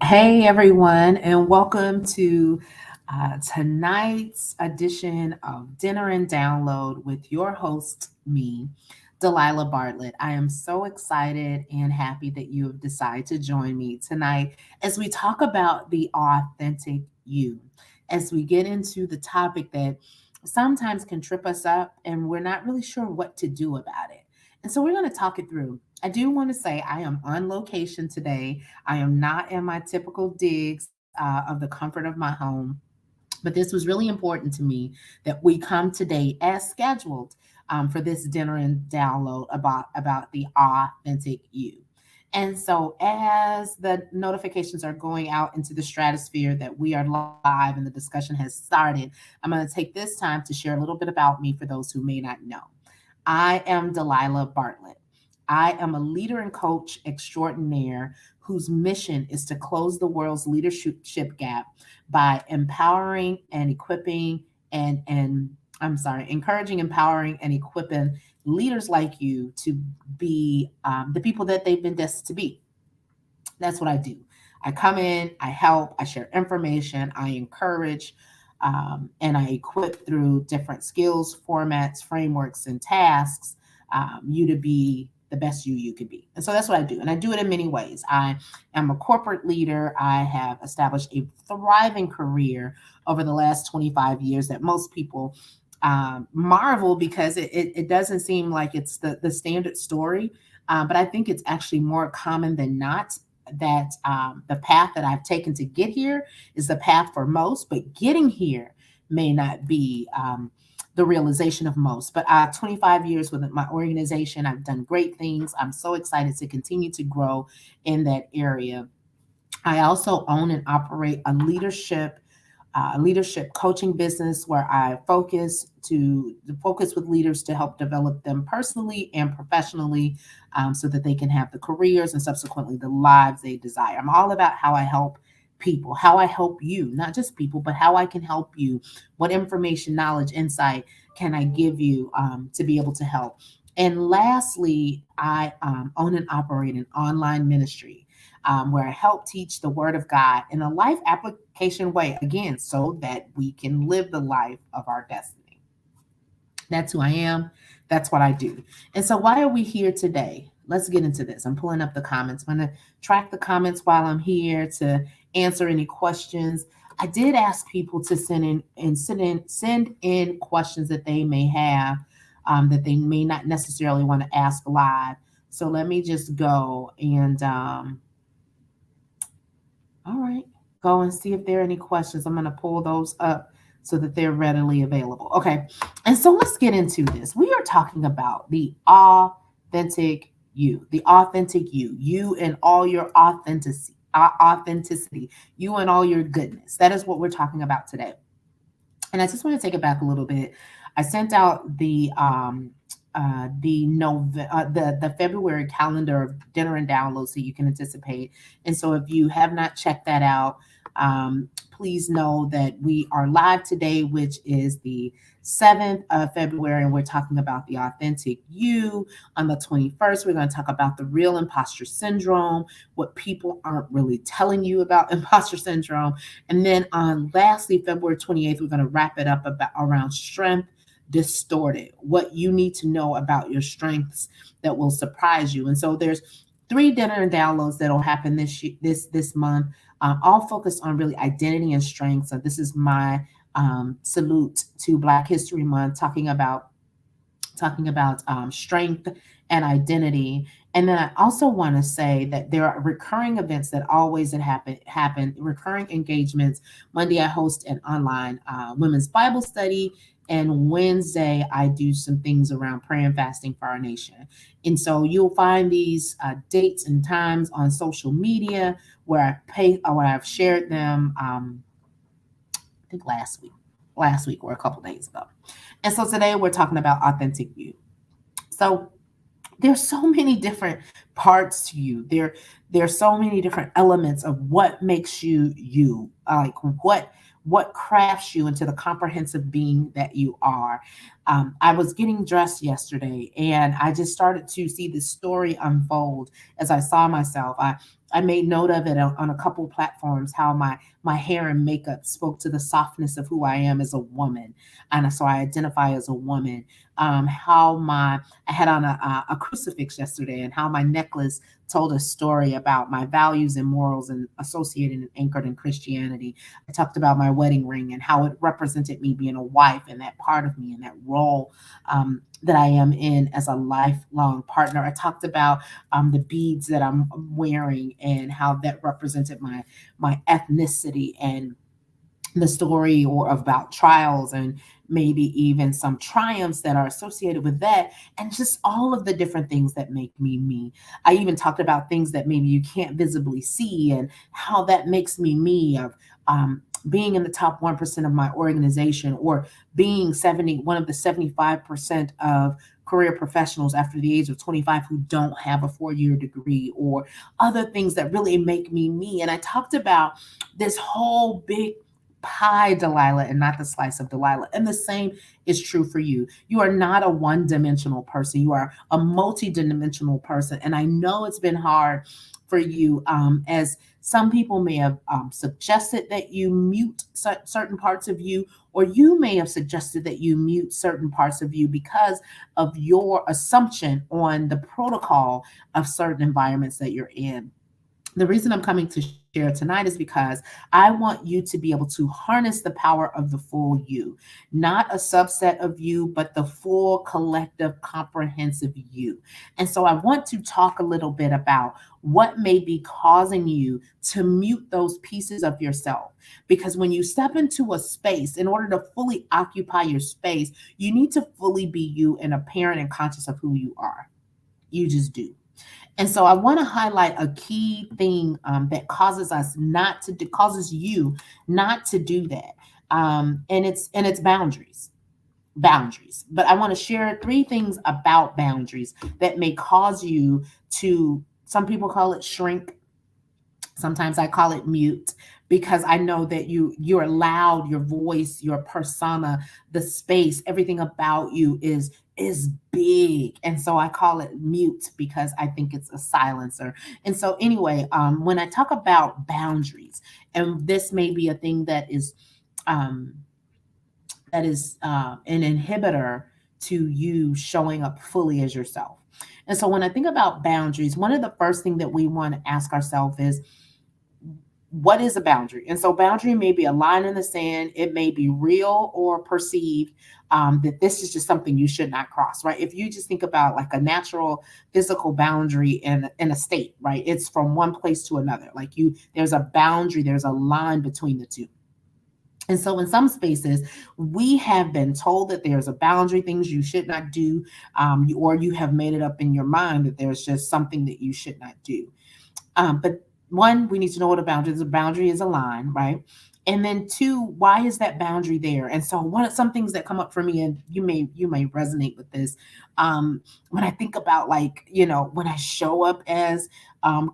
Hey everyone, and welcome to tonight's edition of Dinner and Download with your host, me, Delilah Bartlett. I am so excited and happy that you have decided to join me tonight as we talk about the authentic you, as we get into the topic that sometimes can trip us up and we're not really sure what to do about it. And so we're going to talk it through. I do want to say I am on location today. I am not in my typical digs of the comfort of my home, but this was really important to me that we come today as scheduled for this dinner and download about the authentic you. And so, as the notifications are going out into the stratosphere that we are live and the discussion has started, I'm going to take this time to share a little bit about me for those who may not know. I am Delilah Bartlett. I am a leader and coach extraordinaire whose mission is to close the world's leadership gap by empowering and equipping and encouraging, empowering, and equipping leaders like you to be the people that they've been destined to be. That's what I do. I come in, I help, I share information, I encourage, and I equip through different skills, formats, frameworks, and tasks you to be the best you can be. And so that's what I do. And I do it in many ways. I am a corporate leader. I have established a thriving career over the last 25 years that most people marvel because it doesn't seem like it's the standard story. But I think it's actually more common than not that the path that I've taken to get here is the path for most, but getting here may not be the realization of most. But 25 years with my organization, I've done great things. I'm so excited to continue to grow in that area. I also own and operate a leadership coaching business where I focus with leaders to help develop them personally and professionally, so that they can have the careers and subsequently the lives they desire. I'm all about how I help people, how I help you, not just people, but how I can help you. What information, knowledge, insight can I give you to be able to help? And lastly, I own and operate an online ministry where I help teach the Word of God in a life application way, again, so that we can live the life of our destiny. That's who I am. That's what I do. And so, why are we here today? Let's get into this. I'm pulling up the comments. I'm going to track the comments while I'm here to answer any questions. I did ask people to send in questions that they may have that they may not necessarily want to ask live. So let me just go and all right, go and see if there are any questions. I'm going to pull those up so that they're readily available. Okay, and so let's get into this. We are talking about the authentic you and all your authenticity, you and all your goodness. That is what we're talking about today. And I just want to take it back a little bit. I sent out the February calendar of dinner and downloads so you can anticipate. And so if you have not checked that out, please know that we are live today, which is the 7th of February, and we're talking about the authentic you. On the 21st, we're going to talk about the real imposter syndrome, what people aren't really telling you about imposter syndrome. And then on lastly, February 28th, we're going to wrap it up around strength distorted, what you need to know about your strengths that will surprise you. And so there's 3 dinner and downloads that'll happen this month, all focused on really identity and strength. So this is my salute to Black History Month, talking about strength and identity. And then I also want to say that there are recurring events that happen, recurring engagements. Monday, I host an online women's Bible study. And Wednesday, I do some things around prayer and fasting for our nation. And so you'll find these dates and times on social media where I've shared them. I think last week or a couple days ago. And so today we're talking about authentic you. So there's so many different parts to you. There's so many different elements of what makes you you, like what crafts you into the comprehensive being that you are. I was getting dressed yesterday, and I just started to see this story unfold as I saw myself. I made note of it on a couple platforms, how my hair and makeup spoke to the softness of who I am as a woman, and so I identify as a woman. How my I had on a crucifix yesterday, and how my necklace told a story about my values and morals and associated and anchored in Christianity. I talked about my wedding ring and how it represented me being a wife and that part of me and that role that I am in as a lifelong partner. I talked about the beads that I'm wearing and how that represented my ethnicity and the story or about trials and maybe even some triumphs that are associated with that, and just all of the different things that make me me. I even talked about things that maybe you can't visibly see and how that makes me me, of being in the top 1% of my organization, or being one of the 75% of career professionals after the age of 25 who don't have a 4-year degree, or other things that really make me me. And I talked about this whole big pie, Delilah, and not the slice of Delilah. And the same is true for you. You are not a one-dimensional person. You are a multi-dimensional person. And I know it's been hard for you, as some people may have suggested that you mute certain parts of you, or you may have suggested that you mute certain parts of you because of your assumption on the protocol of certain environments that you're in. The reason I'm coming to share tonight is because I want you to be able to harness the power of the full you, not a subset of you, but the full collective comprehensive you. And so I want to talk a little bit about what may be causing you to mute those pieces of yourself. Because when you step into a space, in order to fully occupy your space, you need to fully be you and apparent and conscious of who you are. You just do. And so I want to highlight a key thing that causes you not to do that, and it's boundaries. Boundaries. But I want to share three things about boundaries that may cause you to. Some people call it shrink. Sometimes I call it mute, because I know that you're loud, your voice, your persona, the space, everything about you is big. And so I call it mute because I think it's a silencer. And so anyway, when I talk about boundaries, and this may be a thing um that is an inhibitor to you showing up fully as yourself. And so when I think about boundaries, one of the first thing that we want to ask ourselves is, what is a boundary? And so boundary may be a line in the sand. It may be real or perceived, that this is just something you should not cross, right? If you just think about like a natural physical boundary in a state, right? It's from one place to another. Like there's a boundary, there's a line between the two. And so in some spaces, we have been told that there's a boundary, things you should not do, or you have made it up in your mind that there's just something that you should not do. But one, we need to know what a boundary is. A boundary is a line, right? And then two, why is that boundary there? And so some things that come up for me, and you may resonate with this. When I think about, like, when I show up as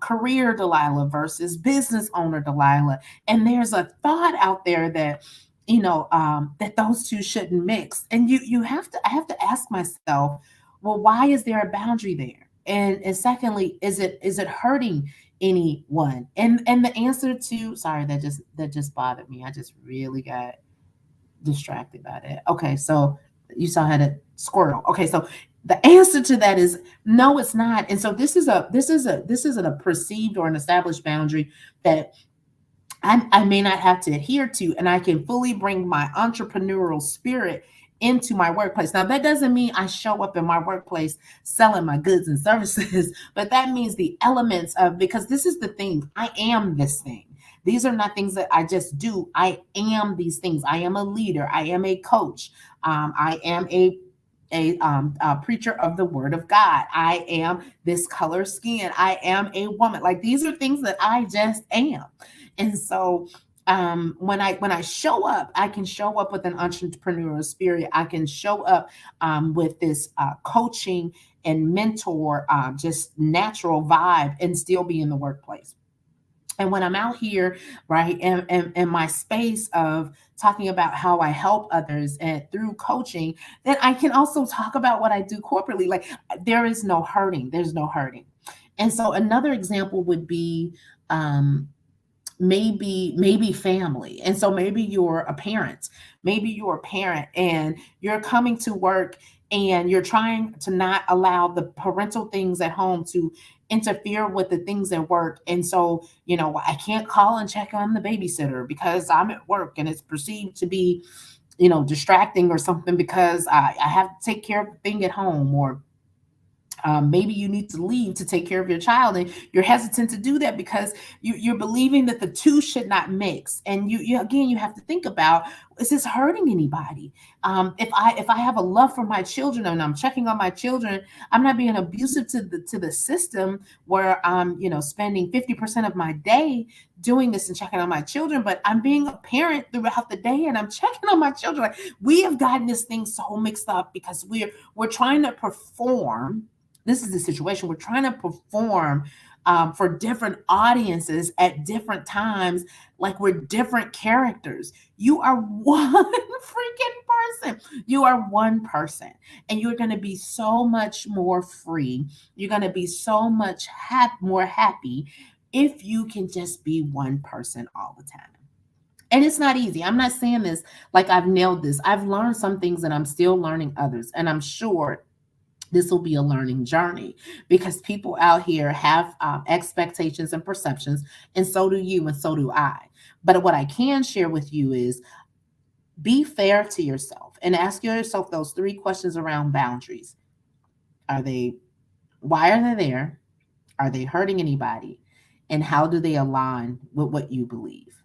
career Delilah versus business owner Delilah, and there's a thought out there that that those two shouldn't mix. And I have to ask myself, well, why is there a boundary there? And secondly, is it hurting anyone? And the answer to, sorry, that just bothered me. I just really got distracted by that. Okay, so you saw how to squirrel. Okay, so the answer to that is no, it's not. And so this isn't a perceived or an established boundary that I may not have to adhere to, and I can fully bring my entrepreneurial spirit into my workplace. Now, that doesn't mean I show up in my workplace selling my goods and services, but that means the elements of, because this is the thing, I am this thing. These are not things that I just do. I am these things. I am a leader. I am a coach. I am a preacher of the word of God. I am this color skin. I am a woman. Like, these are things that I just am. And so when I show up, I can show up with an entrepreneurial spirit. I can show up with this coaching and mentor, just natural vibe, and still be in the workplace. And when I'm out here, right, and my space of talking about how I help others and through coaching, then I can also talk about what I do corporately. Like, there is no hurting. There's no hurting. And so another example would be um, maybe family. And so maybe you're a parent and you're coming to work and you're trying to not allow the parental things at home to interfere with the things at work. And so, I can't call and check on the babysitter because I'm at work and it's perceived to be, distracting or something because I have to take care of the thing at home. Or maybe you need to leave to take care of your child, and you're hesitant to do that because you're believing that the two should not mix. And you have to think about, is this hurting anybody? If I have a love for my children and I'm checking on my children, I'm not being abusive to the system where I'm spending 50% of my day doing this and checking on my children, but I'm being a parent throughout the day and I'm checking on my children. Like, we have gotten this thing so mixed up because we're trying to perform. This is the situation. We're trying to perform for different audiences at different times, like we're different characters. You are one freaking person. You are one person, and you're going to be so much more free. You're going to be so much more happy if you can just be one person all the time. And it's not easy. I'm not saying this like I've nailed this. I've learned some things and I'm still learning others. And I'm sure this will be a learning journey because people out here have expectations and perceptions, and so do you, and so do I. But what I can share with you is be fair to yourself and ask yourself those three questions around boundaries. Are they, why are they there? Are they hurting anybody? And how do they align with what you believe?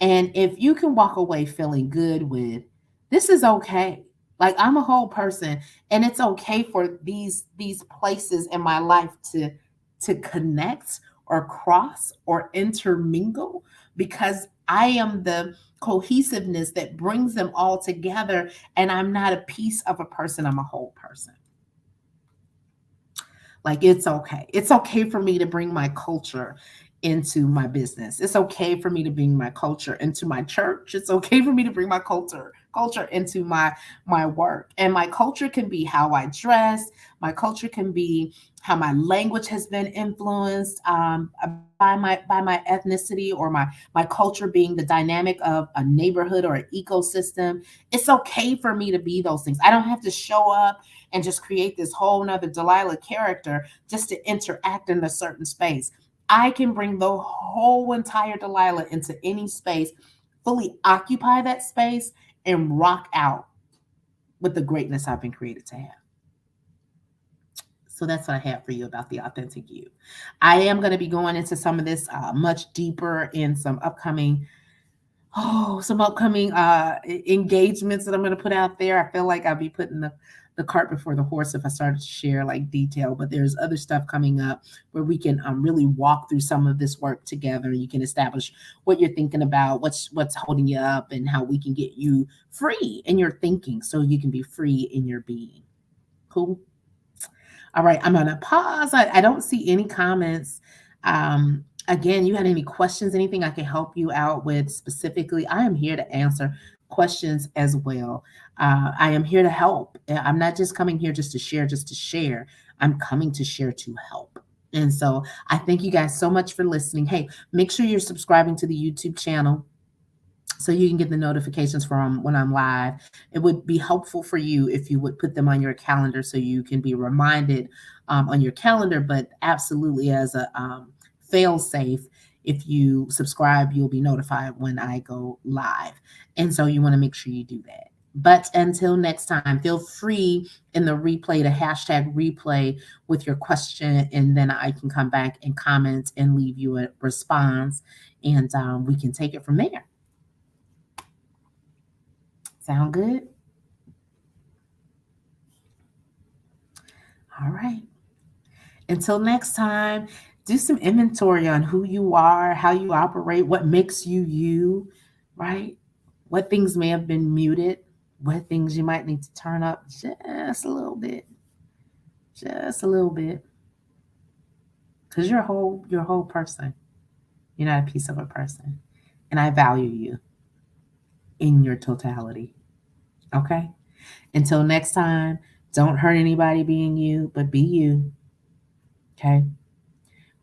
And if you can walk away feeling good with, this is okay. Like, I'm a whole person and it's okay for these places in my life to connect or cross or intermingle, because I am the cohesiveness that brings them all together, and I'm not a piece of a person, I'm a whole person. Like, it's okay. It's okay for me to bring my culture into my business. It's okay for me to bring my culture into my church. It's okay for me to bring my culture into my work. And my culture can be how I dress. My culture can be how my language has been influenced by my ethnicity, or my culture being the dynamic of a neighborhood or an ecosystem. It's okay for me to be those things. I don't have to show up and just create this whole nother Delilah character just to interact in a certain space. I can bring the whole entire Delilah into any space, fully occupy that space, and rock out with the greatness I've been created to have. So that's what I have for you about the authentic you. I am going to be going into some of this much deeper in some upcoming engagements that I'm going to put out there. I feel like I'll be putting the cart before the horse if I started to share like detail, but there's other stuff coming up where we can really walk through some of this work together. You can establish what you're thinking about, what's holding you up, and how we can get you free in your thinking so you can be free in your being. Cool. All right, I'm gonna pause. I don't see any comments. Again, you had any questions, anything I can help you out with specifically? I am here to answer questions as well. I am here to help. I'm not just coming here just to share. I'm coming to share to help. And so I thank you guys so much for listening. Hey, make sure you're subscribing to the YouTube channel so you can get the notifications from when I'm live. It would be helpful for you if you would put them on your calendar so you can be reminded on your calendar, but absolutely as a fail safe, if you subscribe, you'll be notified when I go live. And so you want to make sure you do that. But until next time, feel free in the replay to hashtag replay with your question, and then I can come back and comment and leave you a response, and we can take it from there. Sound good? All right. Until next time, do some inventory on who you are, how you operate, what makes you you, right? What things may have been muted, what things you might need to turn up just a little bit, just a little bit. Because you're a whole person. You're not a piece of a person. And I value you in your totality. Okay? Until next time, don't hurt anybody being you, but be you. Okay?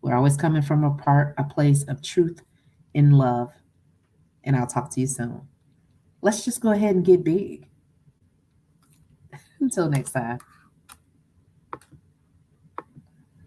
We're always coming from a place of truth and love. And I'll talk to you soon. Let's just go ahead and get big. Until next time.